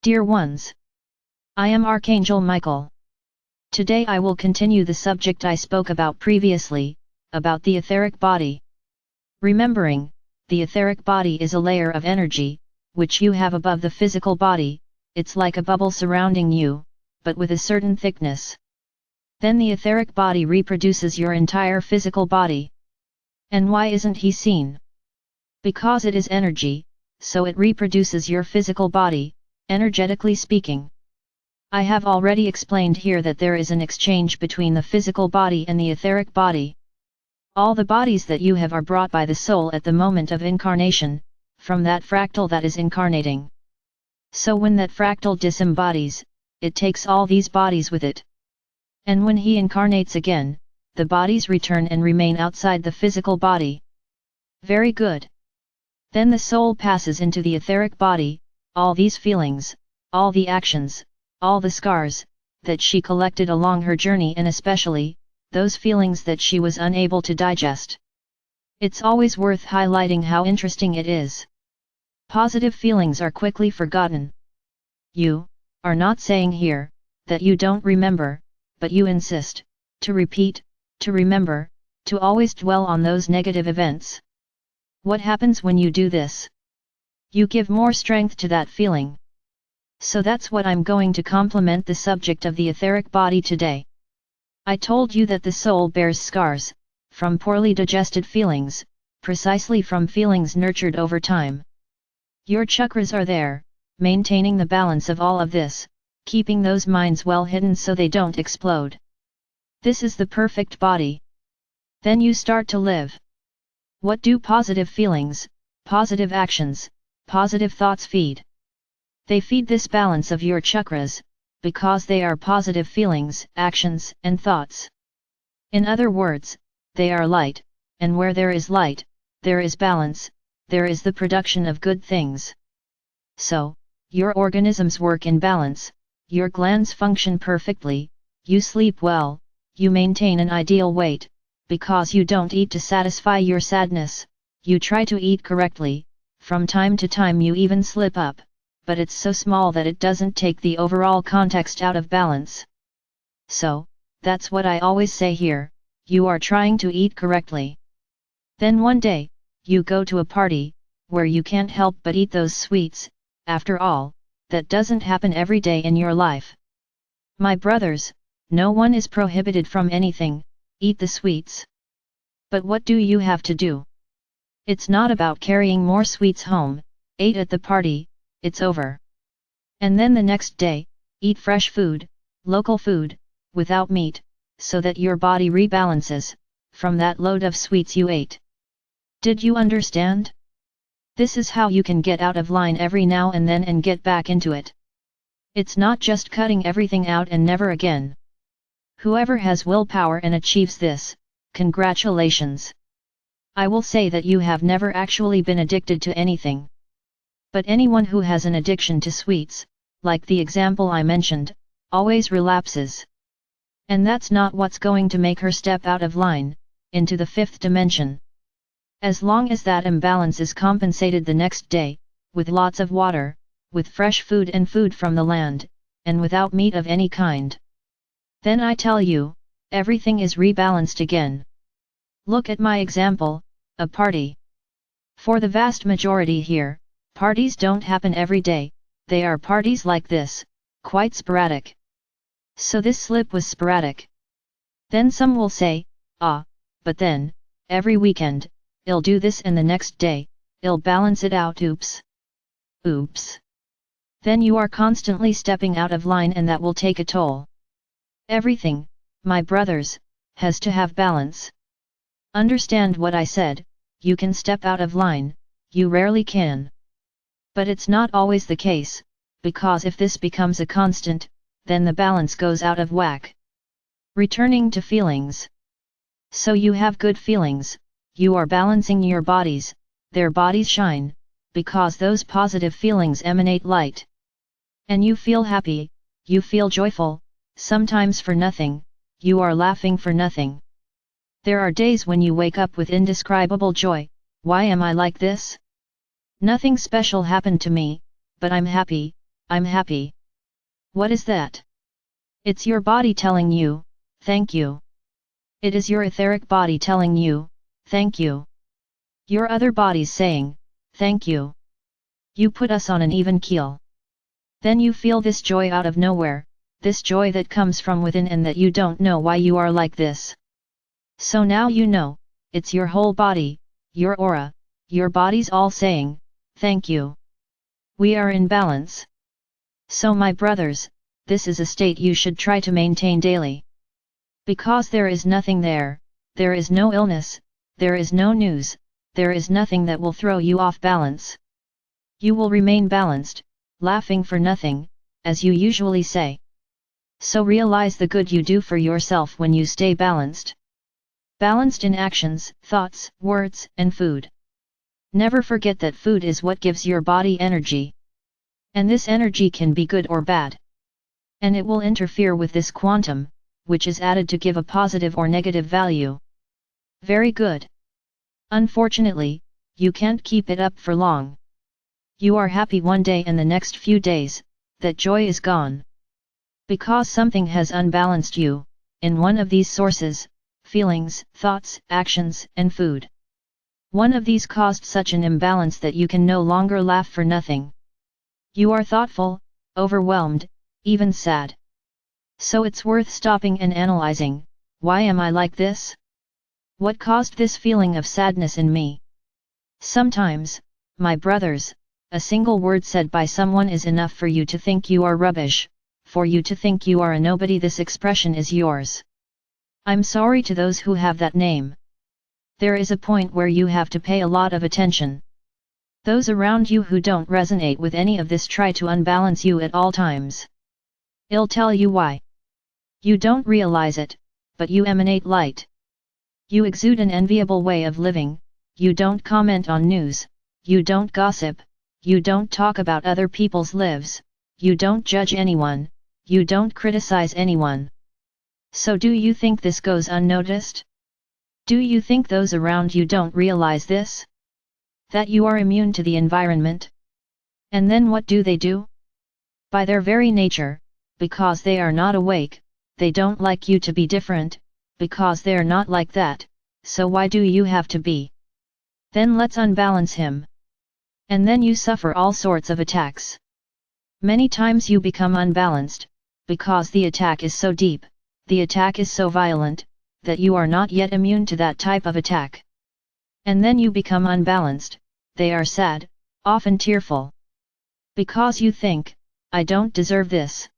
Dear ones, I am Archangel Michael. Today I will continue the subject I spoke about previously, about the etheric body. Remembering, the etheric body is a layer of energy, which you have above the physical body. It's like a bubble surrounding you, but with a certain thickness. Then the etheric body reproduces your entire physical body. And why isn't he seen? Because it is energy, so it reproduces your physical body, energetically speaking. I have already explained here that there is an exchange between the physical body and the etheric body. All the bodies that you have are brought by the soul at the moment of incarnation, from that fractal that is incarnating. So when that fractal disembodies, it takes all these bodies with it. And when he incarnates again, the bodies return and remain outside the physical body. Very good. Then the soul passes into the etheric body, all these feelings, all the actions, all the scars, that she collected along her journey, and especially, those feelings that she was unable to digest. It's always worth highlighting how interesting it is. Positive feelings are quickly forgotten. You are not saying here that you don't remember, but you insist to repeat, to remember, to always dwell on those negative events. What happens when you do this? You give more strength to that feeling. So that's what I'm going to complement the subject of the etheric body today. I told you that the soul bears scars, from poorly digested feelings, precisely from feelings nurtured over time. Your chakras are there, maintaining the balance of all of this, keeping those minds well hidden so they don't explode. This is the perfect body. Then you start to live. What do positive feelings, positive actions, positive thoughts feed? They feed this balance of your chakras, because they are positive feelings, actions, and thoughts. In other words, they are light, and where there is light, there is balance, there is the production of good things. So, your organisms work in balance, your glands function perfectly, you sleep well, you maintain an ideal weight, because you don't eat to satisfy your sadness, you try to eat correctly, from time to time you even slip up, but it's so small that it doesn't take the overall context out of balance. So, that's what I always say here, you are trying to eat correctly. Then one day, you go to a party, where you can't help but eat those sweets. After all, that doesn't happen every day in your life. My brothers, no one is prohibited from anything, eat the sweets. But what do you have to do? It's not about carrying more sweets home, ate at the party, it's over. And then the next day, eat fresh food, local food, without meat, so that your body rebalances, from that load of sweets you ate. Did you understand? This is how you can get out of line every now and then and get back into it. It's not just cutting everything out and never again. Whoever has willpower and achieves this, congratulations. I will say that you have never actually been addicted to anything. But anyone who has an addiction to sweets, like the example I mentioned, always relapses. And that's not what's going to make her step out of line, into the fifth dimension. As long as that imbalance is compensated the next day, with lots of water, with fresh food and food from the land, and without meat of any kind. Then I tell you, everything is rebalanced again. Look at my example, a party. For the vast majority here, parties don't happen every day, they are parties like this, quite sporadic. So this slip was sporadic. Then some will say, but then, every weekend, I'll do this and the next day, I'll balance it out. Oops. Oops. Then you are constantly stepping out of line and that will take a toll. Everything, my brothers, has to have balance. Understand what I said, you can step out of line, you rarely can. But it's not always the case, because if this becomes a constant, then the balance goes out of whack. Returning to feelings. So you have good feelings, you are balancing your bodies, their bodies shine, because those positive feelings emanate light. And you feel happy, you feel joyful, sometimes for nothing, you are laughing for nothing. There are days when you wake up with indescribable joy. Why am I like this? Nothing special happened to me, but I'm happy, I'm happy. What is that? It's your body telling you, thank you. It is your etheric body telling you, thank you. Your other bodies saying, thank you. You put us on an even keel. Then you feel this joy out of nowhere, this joy that comes from within and that you don't know why you are like this. So now you know, it's your whole body, your aura, your body's all saying, thank you. We are in balance. So my brothers, this is a state you should try to maintain daily. Because there is nothing there is no illness, there is no news, there is nothing that will throw you off balance. You will remain balanced, laughing for nothing, as you usually say. So realize the good you do for yourself when you stay balanced. Balanced in actions, thoughts, words, and food. Never forget that food is what gives your body energy. And this energy can be good or bad. And it will interfere with this quantum, which is added to give a positive or negative value. Very good. Unfortunately, you can't keep it up for long. You are happy one day and the next few days, that joy is gone. Because something has unbalanced you, in one of these sources, feelings, thoughts, actions, and food. One of these caused such an imbalance that you can no longer laugh for nothing. You are thoughtful, overwhelmed, even sad. So it's worth stopping and analyzing, why am I like this? What caused this feeling of sadness in me? Sometimes, my brothers, a single word said by someone is enough for you to think you are rubbish, for you to think you are a nobody. This expression is yours. I'm sorry to those who have that name. There is a point where you have to pay a lot of attention. Those around you who don't resonate with any of this try to unbalance you at all times. I'll tell you why. You don't realize it, but you emanate light. You exude an enviable way of living, you don't comment on news, you don't gossip, you don't talk about other people's lives, you don't judge anyone, you don't criticize anyone. So do you think this goes unnoticed? Do you think those around you don't realize this? That you are immune to the environment? And then what do they do? By their very nature, because they are not awake, they don't like you to be different, because they're not like that, so why do you have to be? Then let's unbalance him. And then you suffer all sorts of attacks. Many times you become unbalanced, because the attack is so deep, the attack is so violent, that you are not yet immune to that type of attack. And then you become unbalanced, they are sad, often tearful. Because you think, I don't deserve this.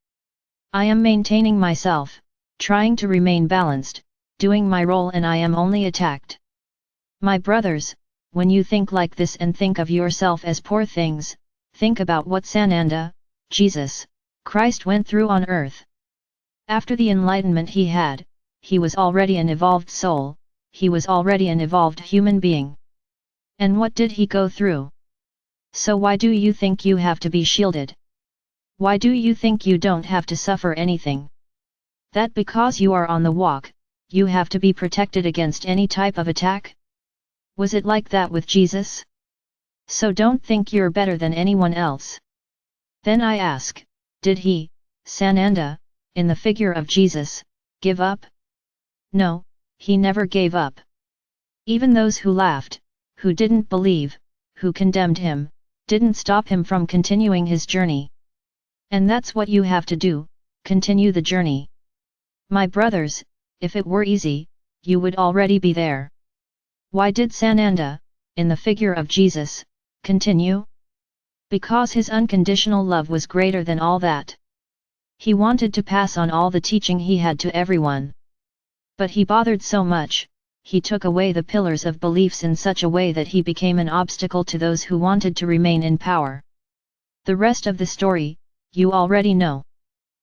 I am maintaining myself, trying to remain balanced, doing my role, and I am only attacked. My brothers, when you think like this and think of yourself as poor things, think about what Sananda, Jesus, Christ went through on earth. After the enlightenment he was already an evolved soul, he was already an evolved human being. And what did he go through? So why do you think you have to be shielded? Why do you think you don't have to suffer anything? That because you are on the walk, you have to be protected against any type of attack? Was it like that with Jesus? So don't think you're better than anyone else. Then I ask, did he, Sananda, in the figure of Jesus, give up? No, he never gave up. Even those who laughed, who didn't believe, who condemned him, didn't stop him from continuing his journey. And that's what you have to do, continue the journey. My brothers, if it were easy, you would already be there. Why did Sananda, in the figure of Jesus, continue? Because his unconditional love was greater than all that. He wanted to pass on all the teaching he had to everyone. But he bothered so much, he took away the pillars of beliefs in such a way that he became an obstacle to those who wanted to remain in power. The rest of the story, you already know.